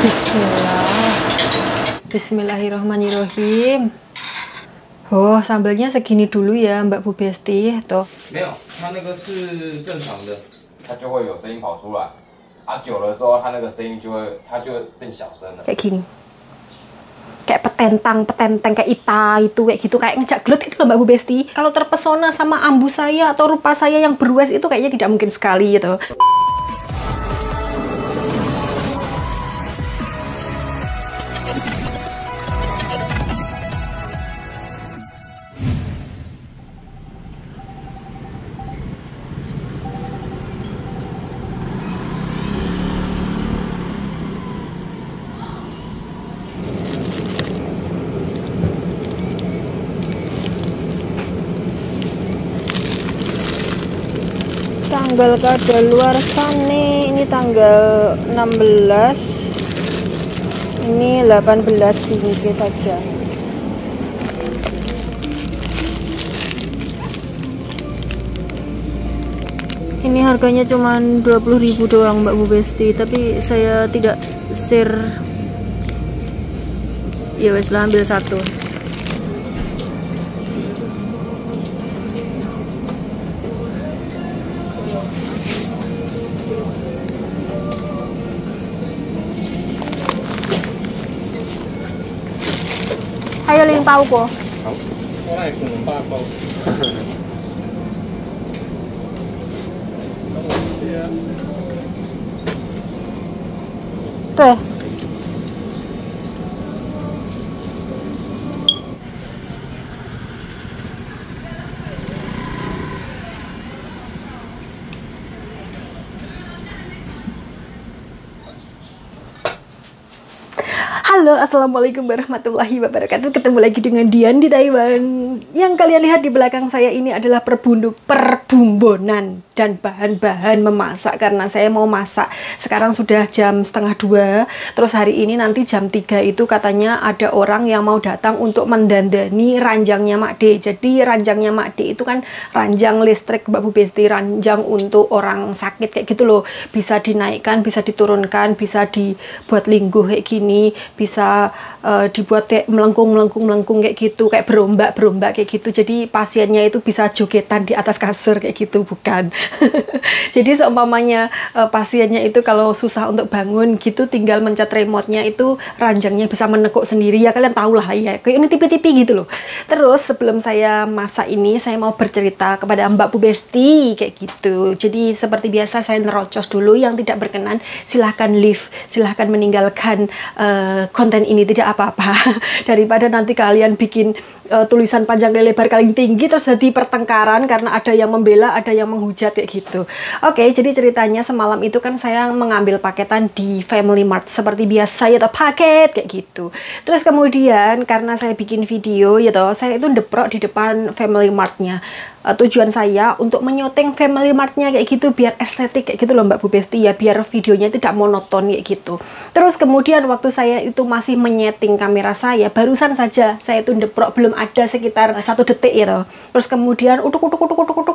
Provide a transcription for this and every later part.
Bismillah. Bismillahirrohmanirrohim. Oh, sambalnya segini dulu ya, Mbak Bu Besti. Tuh. 没有，它那个是正常的，它就会有声音跑出来。啊，久了之后，它那个声音它就变小声了。 Kayak gini. Kayak petentang kayak ita itu kayak gitu, kayak ngejak gelut gitu loh Mbak Bu Besti. Kalau terpesona sama ambu saya atau rupa saya yang beruas itu kayaknya tidak mungkin sekali gitu. Tanggal kadaluarsa nih, ini tanggal 16, ini 18 ringgit saja. Ini harganya cuma 20.000 doang Mbak Bu Besti, tapi saya tidak share. Ya wes lah, ambil satu. Ayo ling pau ko. 好，我来可能8包。对。 Halo, assalamualaikum warahmatullahi wabarakatuh. Ketemu lagi dengan Dian di Taiwan. Yang kalian lihat di belakang saya ini adalah perbumbunan dan bahan-bahan memasak karena saya mau masak. Sekarang sudah jam 1:30. Terus hari ini nanti jam 3 itu katanya ada orang yang mau datang untuk mendandani ranjangnya Mak D. Jadi ranjangnya Mak D itu kan ranjang listrik Mbak Bu Besti, ranjang untuk orang sakit kayak gitu loh. Bisa dinaikkan, bisa diturunkan, bisa dibuat lingguh kayak gini, bisa dibuat kayak melengkung kayak gitu, kayak berombak kayak gitu. Jadi pasiennya itu bisa jogetan di atas kasur kayak gitu, bukan? Jadi seumpamanya pasiennya itu kalau susah untuk bangun gitu, tinggal mencet remote-nya itu ranjangnya bisa menekuk sendiri ya, kalian tahu lah ya, kayak ini tipe-tipe gitu loh. Terus sebelum saya masak ini, saya mau bercerita kepada Mbak Bu Besti kayak gitu. Jadi seperti biasa saya nerocos dulu, yang tidak berkenan silahkan leave, silahkan meninggalkan konten ini, tidak apa-apa. Daripada nanti kalian bikin tulisan panjang lebar kalian tinggi terus jadi pertengkaran karena ada yang membela, ada yang menghujat kayak gitu. Oke, jadi ceritanya semalam itu kan saya mengambil paketan di Family Mart seperti biasa ya, paket kayak gitu. Terus kemudian karena saya bikin video ya toh, saya itu deprok di depan Family Mart-nya. Tujuan saya untuk menyoteng Family Mart-nya kayak gitu biar estetik kayak gitu loh Mbak Bu Besti ya, biar videonya tidak monoton kayak gitu. Terus kemudian waktu saya itu masih menyeting kamera saya, barusan saja saya itu deprok, belum ada sekitar 1 detik ya toh. Terus kemudian utuk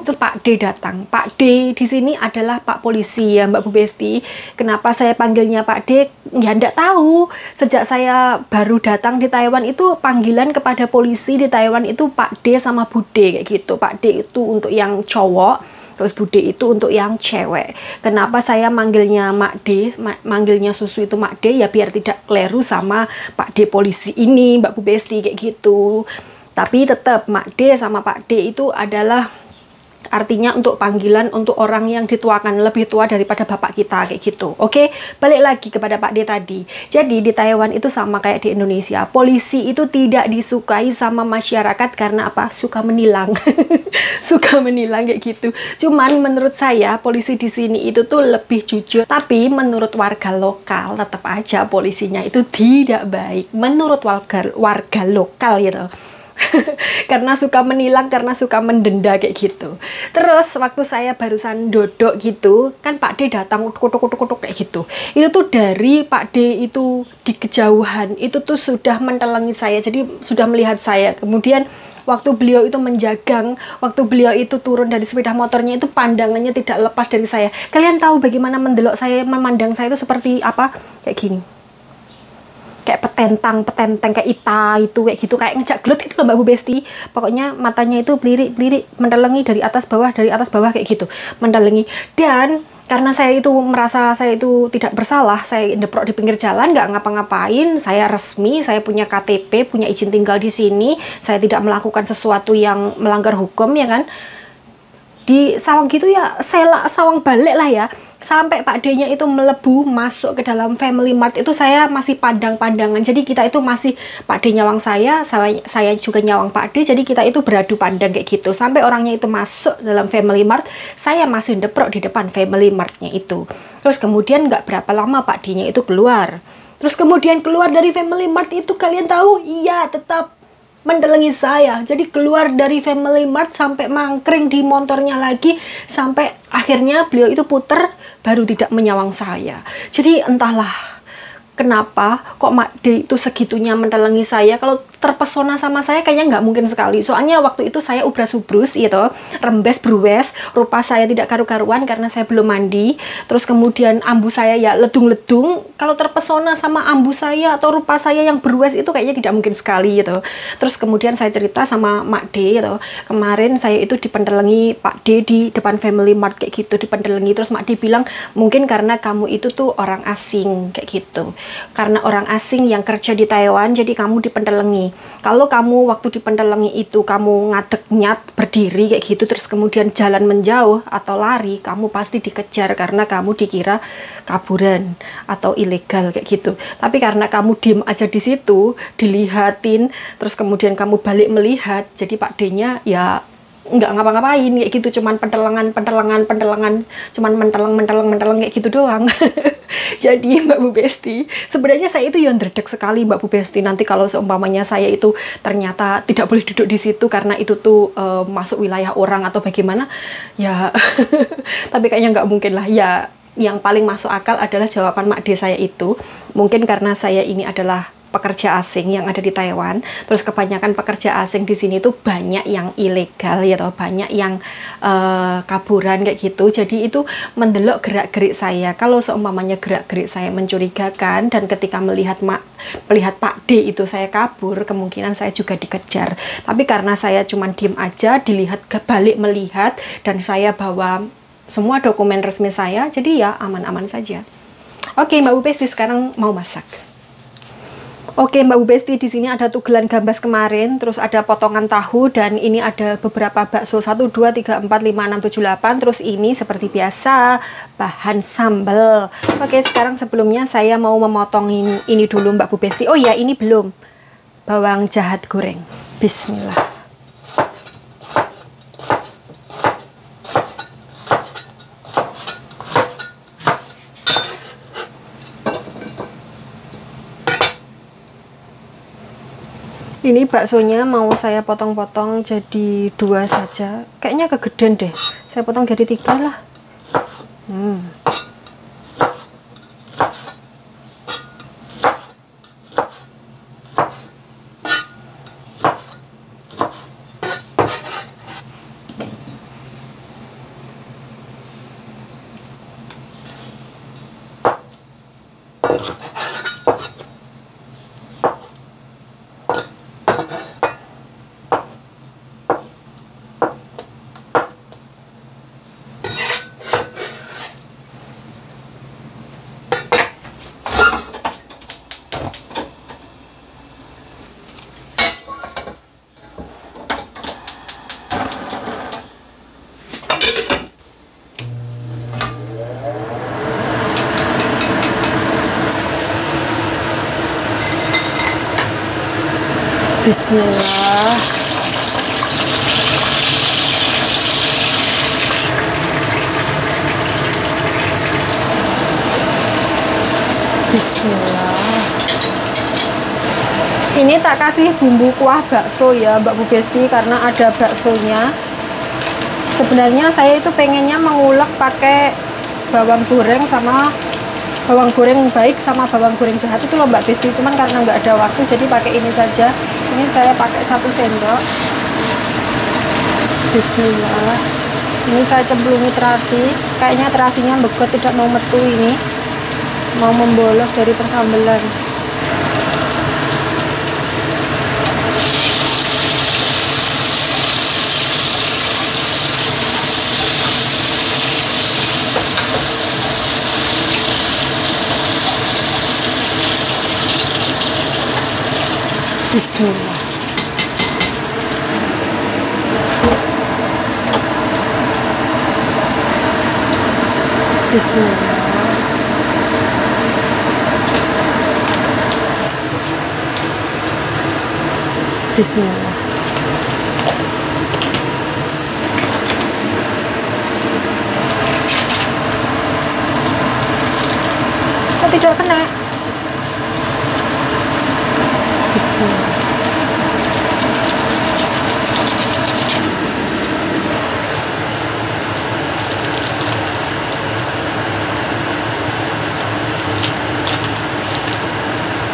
itu Pak D datang. Pak D di sini adalah Pak Polisi ya Mbak Bu Besti. Kenapa saya panggilnya Pak D? Ya enggak tahu. Sejak saya baru datang di Taiwan itu panggilan kepada polisi di Taiwan itu Pak D sama Bude kayak gitu. Pak D itu untuk yang cowok, terus Bude itu untuk yang cewek. Kenapa saya manggilnya Mak D, manggilnya Susu itu Mak D ya biar tidak keliru sama Pak D polisi ini Mbak Bu Besti kayak gitu. Tapi tetap Mak D sama Pak D itu adalah artinya untuk panggilan untuk orang yang dituakan, lebih tua daripada bapak kita kayak gitu. Oke, balik lagi kepada Pak D tadi. Jadi di Taiwan itu sama kayak di Indonesia, polisi itu tidak disukai sama masyarakat karena apa? Suka menilang. Suka menilang kayak gitu. Cuman menurut saya polisi di sini itu tuh lebih jujur, tapi menurut warga lokal tetap aja polisinya itu tidak baik menurut warga lokal gitu. Karena suka menilang, karena suka mendenda kayak gitu. Terus waktu saya barusan dodok gitu kan Pak D datang kutuk kayak gitu. Itu tuh dari Pak D itu di kejauhan itu tuh sudah mentelangi saya, jadi sudah melihat saya. Kemudian waktu beliau itu menjagang, waktu beliau itu turun dari sepeda motornya itu pandangannya tidak lepas dari saya. Kalian tahu bagaimana mendelok saya, memandang saya itu seperti apa? Kayak gini. kayak petentang kayak ita itu kayak gitu, kayak ngejak gelut gitu loh Mbak Bu Besti. Pokoknya matanya itu belirik mendelengi dari atas bawah kayak gitu, mendelengi. Dan karena saya itu merasa saya itu tidak bersalah, saya ndeprok di pinggir jalan nggak ngapa-ngapain, saya resmi, saya punya KTP, punya izin tinggal di sini, saya tidak melakukan sesuatu yang melanggar hukum ya kan. Di sawang gitu ya, saya sawang balik lah ya, sampai Pak D-nya itu melebu masuk ke dalam Family Mart itu saya masih pandang-pandangan. Jadi kita itu masih, Pak D nyawang saya juga nyawang Pak D, jadi kita itu beradu pandang kayak gitu. Sampai orangnya itu masuk dalam Family Mart, saya masih ndeprok di depan Family Mart-nya itu. Terus kemudian nggak berapa lama Pak D-nya itu keluar. Terus kemudian keluar dari Family Mart itu, kalian tahu, iya tetap mendelengi saya. Jadi keluar dari Family Mart sampai mangkring di motornya lagi, sampai akhirnya beliau itu puter baru tidak menyawang saya. Jadi entahlah kenapa kok Mak D itu segitunya mendelengi saya. Kalau terpesona sama saya kayaknya nggak mungkin sekali. Soalnya waktu itu saya ubras-ubrus gitu, rembes bruwes, rupa saya tidak karu-karuan karena saya belum mandi. Terus kemudian ambu saya ya ledung-ledung. Kalau terpesona sama ambu saya atau rupa saya yang bruwes itu kayaknya tidak mungkin sekali gitu. Terus kemudian saya cerita sama Mak D gitu, kemarin saya itu dipendelengi Pak D di depan Family Mart kayak gitu, dipendelengi. Terus Mak D bilang mungkin karena kamu itu tuh orang asing kayak gitu, karena orang asing yang kerja di Taiwan jadi kamu dipendelengi. Kalau kamu waktu dipendelengi itu kamu ngadeg-nyat berdiri kayak gitu, terus kemudian jalan menjauh atau lari, kamu pasti dikejar karena kamu dikira kaburan atau ilegal kayak gitu. Tapi karena kamu diem aja di situ, dilihatin, terus kemudian kamu balik melihat, jadi Pak D-nya ya nggak ngapa-ngapain kayak gitu, cuman pentelengan, cuman menteleng kayak gitu doang. Jadi Mbak Bu Besti, sebenarnya saya itu yang ndredeg sekali Mbak Bu Besti. Nanti kalau seumpamanya saya itu ternyata tidak boleh duduk di situ karena itu tuh masuk wilayah orang atau bagaimana ya. Tapi kayaknya nggak mungkin lah ya. Yang paling masuk akal adalah jawaban Mak D saya itu, mungkin karena saya ini adalah pekerja asing yang ada di Taiwan. Terus kebanyakan pekerja asing di sini tuh banyak yang ilegal ya toh, banyak yang kaburan kayak gitu. Jadi itu mendelok gerak-gerik saya. Kalau seumpamanya gerak-gerik saya mencurigakan dan ketika melihat Pak D itu saya kabur, kemungkinan saya juga dikejar. Tapi karena saya cuma diem aja, dilihat balik melihat, dan saya bawa semua dokumen resmi saya, jadi ya aman-aman saja. Oke Mbak Bu Besti, sekarang mau masak. Oke Mbak Bu Besti, di sini ada tugelan gambas kemarin, terus ada potongan tahu, dan ini ada beberapa bakso 1, 2, 3, 4, 5, 6, 7, 8. Terus ini seperti biasa bahan sambal. Oke, sekarang sebelumnya saya mau memotong ini dulu Mbak Bu Besti. Oh ya, ini belum. Bawang jahat goreng. Bismillah. Ini baksonya mau saya potong-potong jadi 2 saja. Kayaknya kegedean deh. Saya potong jadi 3 lah. Bismillah. Bismillah. Ini tak kasih bumbu kuah bakso ya Mbak Bu Besti, karena ada baksonya. Sebenarnya saya itu pengennya mengulek pakai bawang goreng sama bawang goreng baik sama bawang goreng jahat itu loh Mbak Besti, cuman karena nggak ada waktu jadi pakai ini saja. Ini saya pakai 1 sendok. Bismillah. Ini saya cemplungi terasi. Kayaknya terasinya begot, tidak mau metu, ini mau membolos dari persambelan. Bismillah. Bismillah. Bismillah. Kok tidak kena? Bismillah.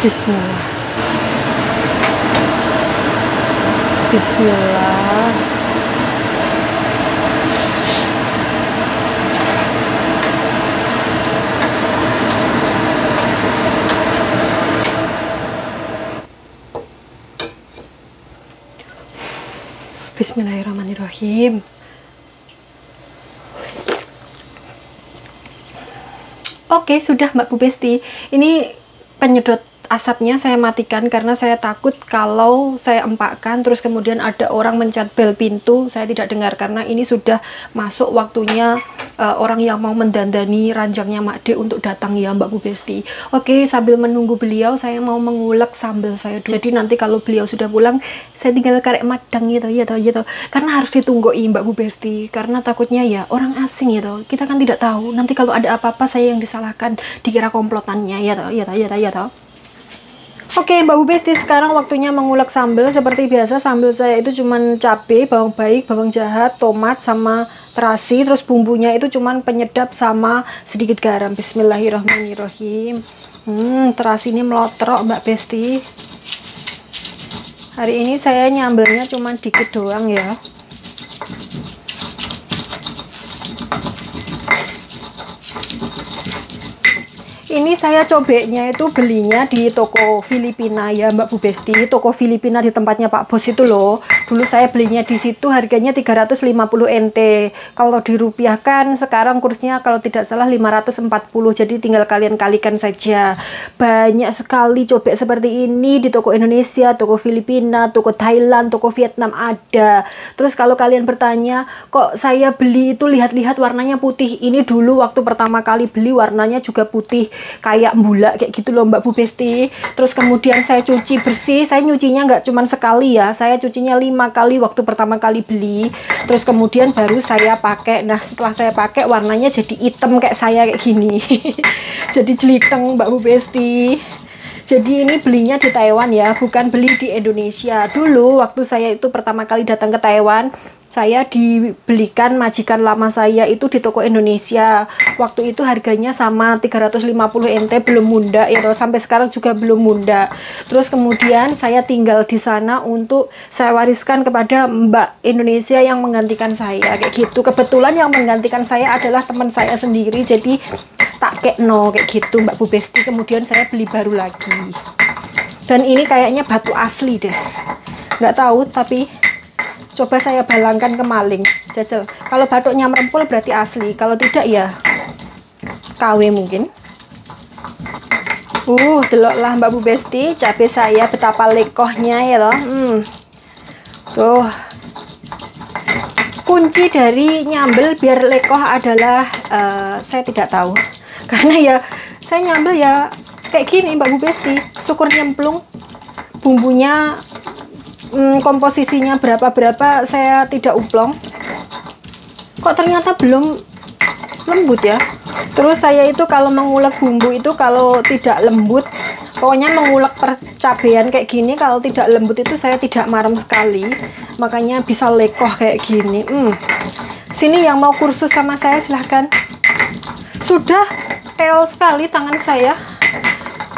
Bismillah. Bismillah. Bismillahirrahmanirrahim. Oke, sudah Mbak Bu Besti. Ini penyedot asapnya saya matikan karena saya takut kalau saya empakkan terus kemudian ada orang mencet bel pintu, saya tidak dengar karena ini sudah masuk waktunya orang yang mau mendandani ranjangnya Mak D untuk datang ya Mbak Bu Besti. Oke, sambil menunggu beliau saya mau mengulek sambal saya dulu. Jadi nanti kalau beliau sudah pulang saya tinggal karek madang gitu. Karena harus ditunggui Mbak Bu Besti karena takutnya ya orang asing gitu. Kita kan tidak tahu nanti kalau ada apa-apa saya yang disalahkan dikira komplotannya ya toh. Oke Mbak Bu Besti, sekarang waktunya mengulek sambal. Seperti biasa sambal saya itu cuman cabai, bawang baik, bawang jahat, tomat, sama terasi. Terus bumbunya itu cuman penyedap sama sedikit garam. Bismillahirrahmanirrahim. Terasi ini melotrok Mbak Besti. Hari ini saya nyambelnya cuman dikit doang ya. Ini saya cobeknya itu belinya di toko Filipina ya Mbak Bu Besti. Toko Filipina di tempatnya Pak Bos itu loh. Dulu saya belinya di situ harganya 350 NT. Kalau dirupiahkan sekarang kursnya kalau tidak salah 540. Jadi tinggal kalian kalikan saja. Banyak sekali cobek seperti ini di toko Indonesia, toko Filipina, toko Thailand, toko Vietnam ada. Terus kalau kalian bertanya, kok saya beli itu lihat-lihat warnanya putih. Ini dulu waktu pertama kali beli warnanya juga putih. Kayak bulak kayak gitu loh Mbak Bu Besti. Terus kemudian saya cuci bersih. Saya nyucinya nggak cuman sekali ya, saya cucinya 5 kali waktu pertama kali beli. Terus kemudian baru saya pakai. Nah setelah saya pakai warnanya jadi hitam kayak saya kayak gini. Jadi jeliteng Mbak Bu Besti. Jadi ini belinya di Taiwan ya, bukan beli di Indonesia. Dulu waktu saya itu pertama kali datang ke Taiwan, saya dibelikan majikan lama saya itu di toko Indonesia. Waktu itu harganya sama 350 NT, belum munda ya, sampai sekarang juga belum munda. Terus kemudian saya tinggal di sana untuk saya wariskan kepada Mbak Indonesia yang menggantikan saya kayak gitu. Kebetulan yang menggantikan saya adalah teman saya sendiri, jadi tak kekno kayak gitu Mbak Bu Besti. Kemudian saya beli baru lagi. Dan ini kayaknya batu asli deh. Nggak tahu tapi coba saya balangkan ke maling. Jajal. Kalau batuknya merempul berarti asli. Kalau tidak ya KW mungkin. Deloklah Mbak Bu Besti, cabai saya betapa lekohnya ya loh. Tuh. Kunci dari nyambel biar lekoh adalah saya tidak tahu. Karena ya saya nyambel ya kayak gini Mbak Bu Besti, syukur nyemplung. Bumbunya komposisinya berapa saya tidak uplong. Kok ternyata belum lembut ya. Terus saya itu kalau mengulek bumbu itu kalau tidak lembut, pokoknya mengulek percabean kayak gini, kalau tidak lembut itu saya tidak marem sekali. Makanya bisa lekoh kayak gini. Sini yang mau kursus sama saya silahkan. Sudah keol sekali tangan saya.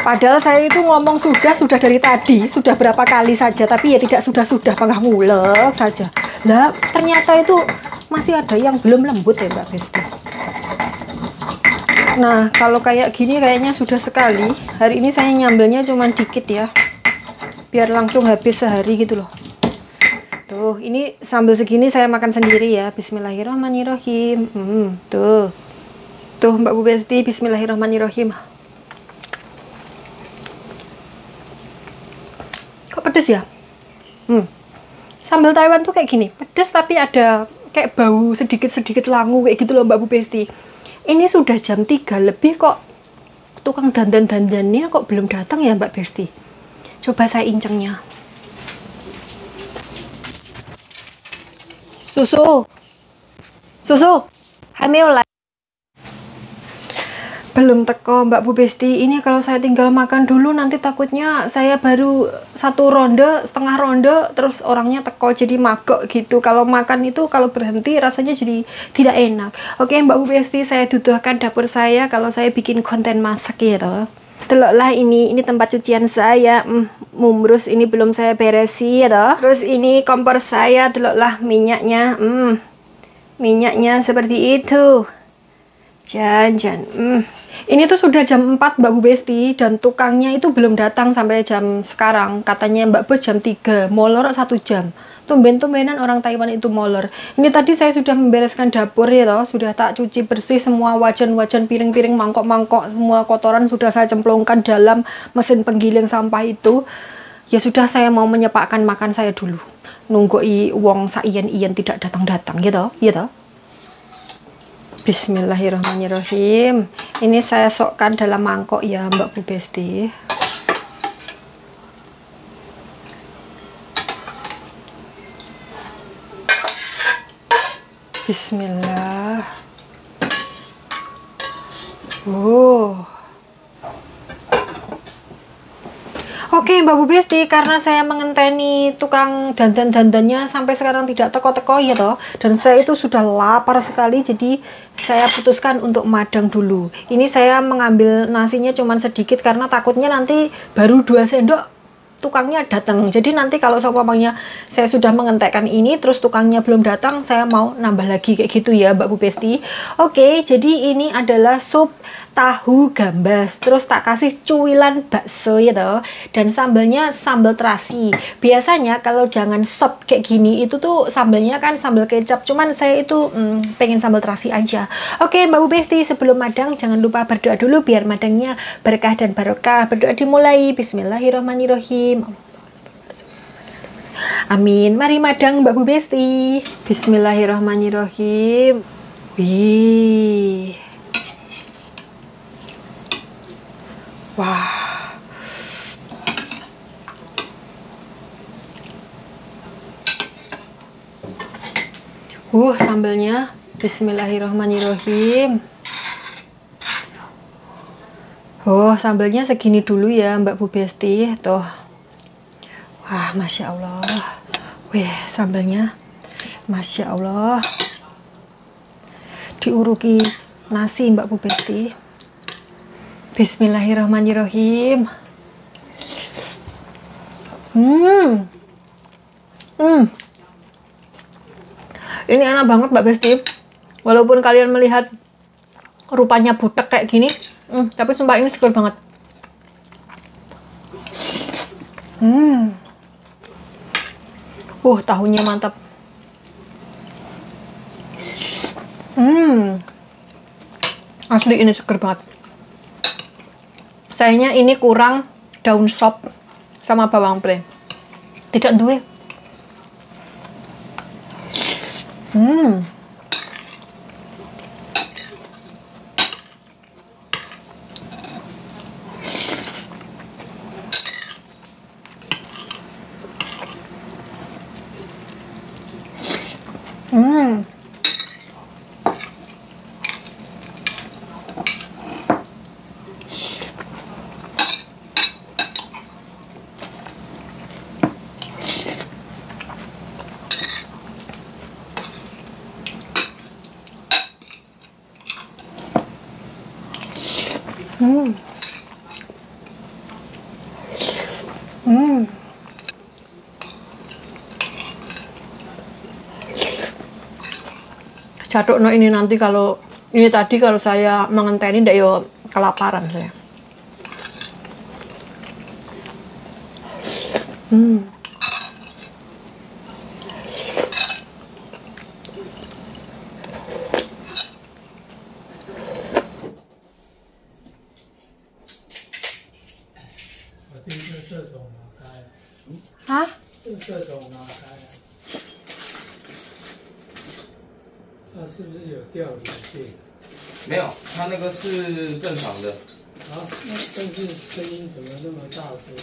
Padahal saya itu ngomong sudah dari tadi, sudah berapa kali saja, tapi ya tidak sudah pangah ngulek saja. Lah, ternyata itu masih ada yang belum lembut ya Mbak Besti. Nah, kalau kayak gini kayaknya sudah sekali. Hari ini saya nyambelnya cuma dikit ya. Biar langsung habis sehari gitu loh. Tuh, ini sambal segini saya makan sendiri ya. Bismillahirrahmanirrahim. Tuh Mbak Bu Besti, bismillahirrahmanirrahim. Kok Kok pedes ya? Sambal Taiwan tuh kayak gini, pedes tapi ada kayak bau sedikit-sedikit langu kayak gitu loh Mbak Bu Besti. Ini sudah jam 3 lebih kok tukang dandan-dandannya kok belum datang ya Mbak Besti. Coba saya incengnya. Susu. Susu. Hamil lah. Belum teko Mbak Bu Besti. Ini kalau saya tinggal makan dulu nanti takutnya saya baru setengah ronde terus orangnya teko jadi magok gitu. Kalau makan itu kalau berhenti rasanya jadi tidak enak. Oke Mbak Bu Besti, saya duduhkan dapur saya kalau saya bikin konten masak ya toh. Teloklah ini tempat cucian saya. Mumrus ini belum saya beresi ya toh. Terus ini kompor saya, teloklah minyaknya. Minyaknya seperti itu. Jangan. Ini tuh sudah jam 4 Mbak Bu Besti dan tukangnya itu belum datang sampai jam sekarang. Katanya Mbak Bos jam 3, molor 1 jam. Tumben-tumbenan orang Taiwan itu molor. Ini tadi saya sudah membereskan dapur ya toh, sudah tak cuci bersih semua wajan-wajan, piring-piring, mangkok-mangkok, semua kotoran sudah saya cemplungkan dalam mesin penggiling sampah itu. Ya sudah, saya mau menyepakkan makan saya dulu. Nunggui wong saiyen-iyen tidak datang-datang gitu, ya toh. Bismillahirrahmanirrahim. Ini saya sokkan dalam mangkok ya Mbak Bu Besti. Bismillah. Oke Mbak Bu Besti, karena saya mengenteni tukang dandan-dandannya sampai sekarang tidak teko-teko ya toh, dan saya itu sudah lapar sekali, jadi saya putuskan untuk madang dulu. Ini saya mengambil nasinya cuman sedikit karena takutnya nanti baru 2 sendok tukangnya datang. Jadi nanti kalau seumpamanya saya sudah mengentekkan ini terus tukangnya belum datang, saya mau nambah lagi kayak gitu ya Mbak Bu Besti. Oke, jadi ini adalah sup tahu gambas, terus tak kasih cuilan bakso ya toh, dan sambalnya sambal terasi. Biasanya kalau jangan sop kayak gini itu tuh sambalnya kan sambal kecap, cuman saya itu pengen sambal terasi aja. Oke Mbak Bu Besti, sebelum madang jangan lupa berdoa dulu biar madangnya berkah dan barokah. Berdoa dimulai. Bismillahirrahmanirrahim. Amin. Mari madang Mbak Bu Besti. Bismillahirrahmanirrahim. Wih. Wah. Sambalnya. Bismillahirrahmanirrahim. Sambalnya segini dulu ya Mbak Bu Besti. Tuh. Wah, Masya Allah. Wih, sambalnya. Masya Allah. Diuruki nasi Mbak Bu Besti. Bismillahirrahmanirrahim. Ini enak banget Mbak Besti. Walaupun kalian melihat rupanya butek kayak gini, tapi sumpah ini seger banget. Tahunya mantap. Asli ini seger banget. Sayangnya ini kurang daun sop sama bawang pre. Tidak duwe. Jaduk no ini nanti kalau ini tadi kalau saya mengenteni ndak yo kelaparan saya. 啊？这种拿开啊，它是不是有掉零件？没有，它那个是正常的。啊，那但是声音怎么那么大声？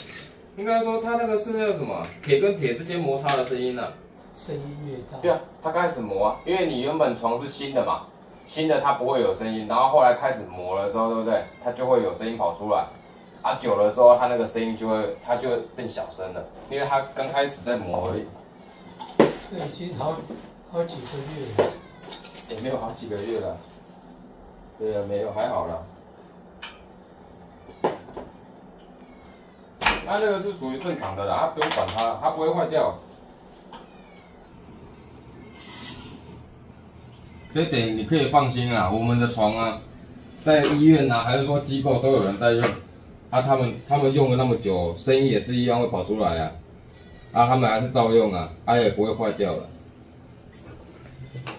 应该说它那个是那个什么铁跟铁之间摩擦的声音啊。声音越大。对啊，它开始磨啊，因为你原本床是新的嘛，新的它不会有声音，然后后来开始磨了之后，对不对？它就会有声音跑出来。啊，久了之后，它那个声音就会变小声了，因为它刚开始在磨而已。这已经好几个月了。也没有好几个月了。对啊，没有，还好啦。它那个是属于正常的啦，它不用管它，它不会坏掉。这点你可以放心啦，我们的床啊，在医院啊，还是说机构都有人在用。啊，他们用了那么久，声音也是一样会跑出来啊。啊，他们还是照用啊，它也不会坏掉了。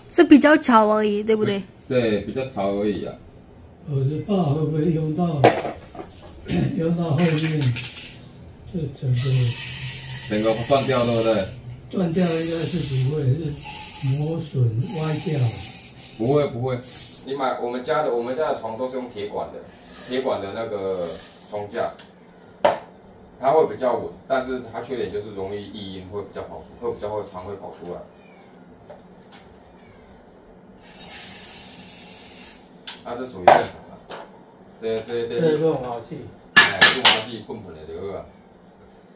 是比较吵而已，对不对？对，比较吵而已啊。我是怕会不会用到后面，这整个断掉，对不对？断掉应该是不会，是磨损歪掉。不会，你买我们家的床都是用铁管的那个床架，它会比较稳，但是它缺点就是容易异音，会比较常会跑出来。啊，这属于正常的。这润滑剂。哎，润滑剂混混的就好啊。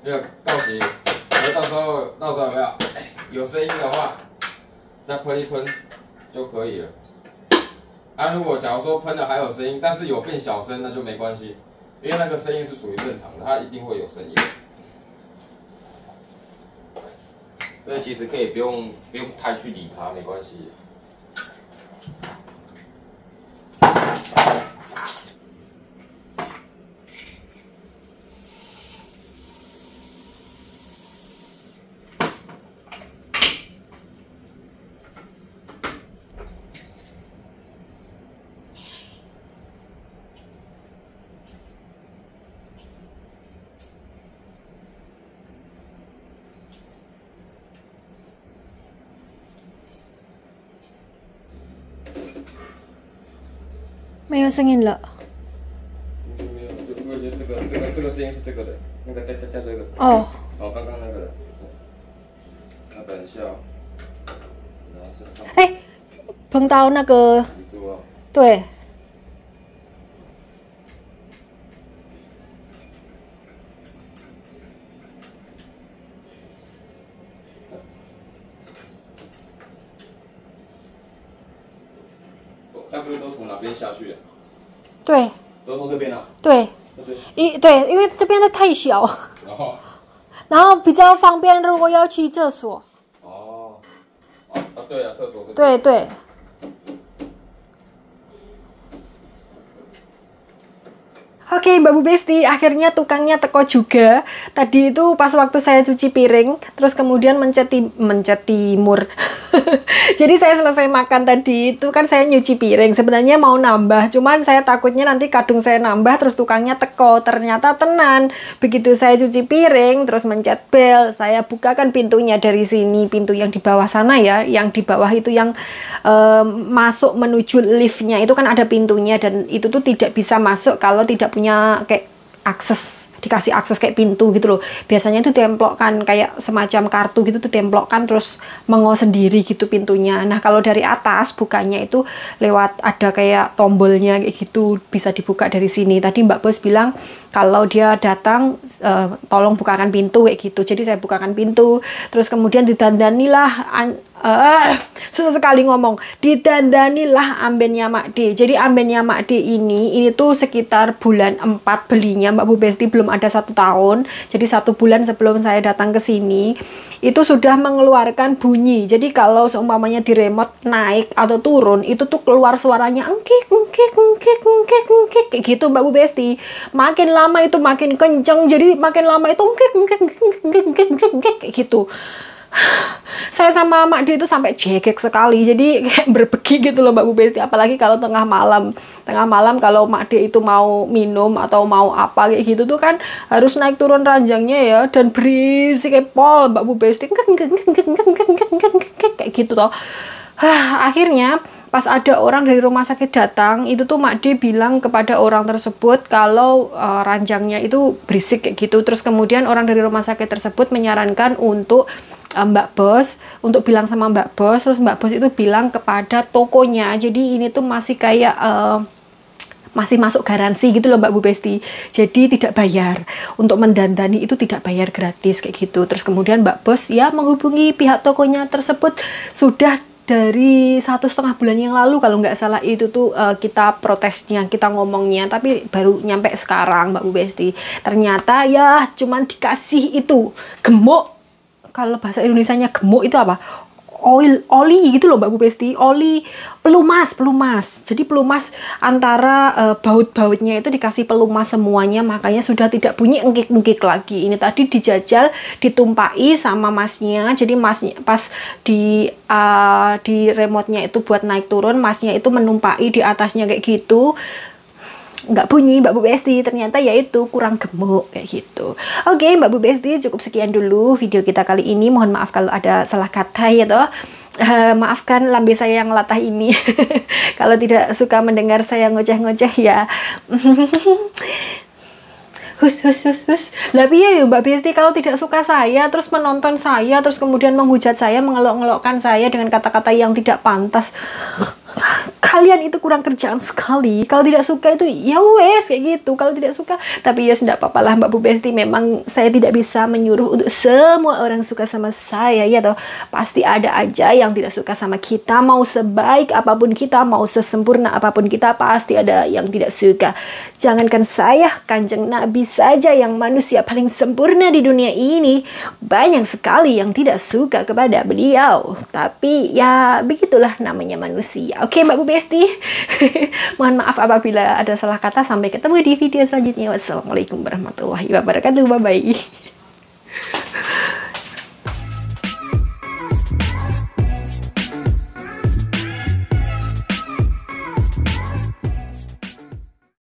因为到时候有没有有声音的话，再喷一喷就可以了。啊，如果假如说喷了还有声音，但是有变小声，那就没关系，因为那个声音是属于正常的，它一定会有声音。所以其实可以不用太去理它，没关系。没有声音了。没有，这个声音是这个的，那个这个。哦。哦，刚刚那个的。那等一下哦。哎，碰到那个。椅子哦。对。那不是都从哪边下去的？对。都从这边啊？对。对，因为这边的太小。然后比较方便，如果要去厕所。哦。对啊，厕所。对。Oke, Mbak Bu Besti, akhirnya tukangnya teko juga. Tadi itu pas waktu saya cuci piring, terus kemudian mencet timur. Jadi saya selesai makan tadi itu kan saya nyuci piring. Sebenarnya mau nambah, cuman saya takutnya nanti kadung saya nambah terus tukangnya teko. Ternyata tenan. Begitu saya cuci piring, terus mencet bel, saya bukakan pintunya dari sini, pintu yang di bawah sana ya, yang di bawah itu yang masuk menuju liftnya itu kan ada pintunya dan itu tuh tidak bisa masuk kalau tidak punya kayak dikasih akses kayak pintu gitu loh. Biasanya itu templokkan kayak semacam kartu gitu tuh, templokkan terus mengo sendiri gitu pintunya. Nah kalau dari atas bukanya itu lewat ada kayak tombolnya kayak gitu, bisa dibuka dari sini. Tadi Mbak Bos bilang kalau dia datang tolong bukakan pintu kayak gitu. Jadi saya bukakan pintu, terus kemudian didandanilah susah sekali ngomong, didandanilah ambennya Mak D. Jadi ambennya Mak D ini tuh sekitar bulan 4 belinya Mbak Bu Besti, belum ada 1 tahun. Jadi 1 bulan sebelum saya datang ke sini itu sudah mengeluarkan bunyi. Jadi kalau seumpamanya di remote naik atau turun itu tuh keluar suaranya engkik kayak gitu Mbak Bu Besti. Makin lama itu makin kenceng, jadi makin lama itu engkik kayak gitu. Saya sama Mak D itu sampai jegek sekali, jadi kayak berbeki gitu loh Mbak Bu Besti, apalagi kalau tengah malam kalau Mak D itu mau minum atau mau apa kayak gitu tuh kan harus naik turun ranjangnya ya, dan berisik kayak pol Mbak Bu Besti kayak gitu toh. Akhirnya pas ada orang dari rumah sakit datang, itu tuh Mak D bilang kepada orang tersebut kalau ranjangnya itu berisik kayak gitu. Terus kemudian orang dari rumah sakit tersebut menyarankan untuk Mbak Bos, untuk bilang sama Mbak Bos. Terus Mbak Bos itu bilang kepada tokonya, jadi ini tuh masih kayak masih masuk garansi gitu loh Mbak Bu Besti, jadi tidak bayar untuk mendandani, itu tidak bayar gratis kayak gitu. Terus kemudian Mbak Bos ya menghubungi pihak tokonya tersebut, sudah dari 1,5 bulan yang lalu kalau nggak salah itu tuh kita protesnya, kita ngomongnya, tapi baru nyampe sekarang Mbak Bu Besti. Ternyata ya cuman dikasih itu gemuk, kalau bahasa Indonesianya gemuk itu apa? Oli gitu loh Mbak Bu Besti, oli pelumas. Jadi pelumas antara baut-bautnya itu dikasih pelumas semuanya, makanya sudah tidak bunyi engkik-engkik lagi. Ini tadi dijajal, ditumpai sama masnya. Jadi masnya pas di remote-nya itu buat naik turun, masnya itu menumpai di atasnya kayak gitu. Nggak bunyi Mbak Bu Besti, ternyata yaitu kurang gemuk kayak gitu. Oke Mbak Bu Besti, cukup sekian dulu video kita kali ini. Mohon maaf kalau ada salah kata ya toh. Maafkan lambe saya yang latah ini. Kalau tidak suka mendengar saya ngoceh-ngoceh ya. Hus. Lah piye ya Mbak Besti kalau tidak suka saya, terus menonton saya, terus kemudian menghujat saya, mengelok-ngelokkan saya dengan kata-kata yang tidak pantas. Kalian itu kurang kerjaan sekali. Kalau tidak suka itu ya wes kayak gitu. Kalau tidak suka, tapi ya tidak apa-apa lah Mbak Bu Besti. Memang saya tidak bisa menyuruh untuk semua orang suka sama saya ya toh. Pasti ada aja yang tidak suka sama kita. Mau sebaik apapun kita, mau sesempurna apapun kita, pasti ada yang tidak suka. Jangankan saya, Kanjeng Nabi saja yang manusia paling sempurna di dunia ini, banyak sekali yang tidak suka kepada beliau. Tapi ya begitulah namanya manusia. Oke Mbak Bu Besti. Mohon maaf apabila ada salah kata. Sampai ketemu di video selanjutnya. Wassalamualaikum warahmatullahi wabarakatuh. Bye bye.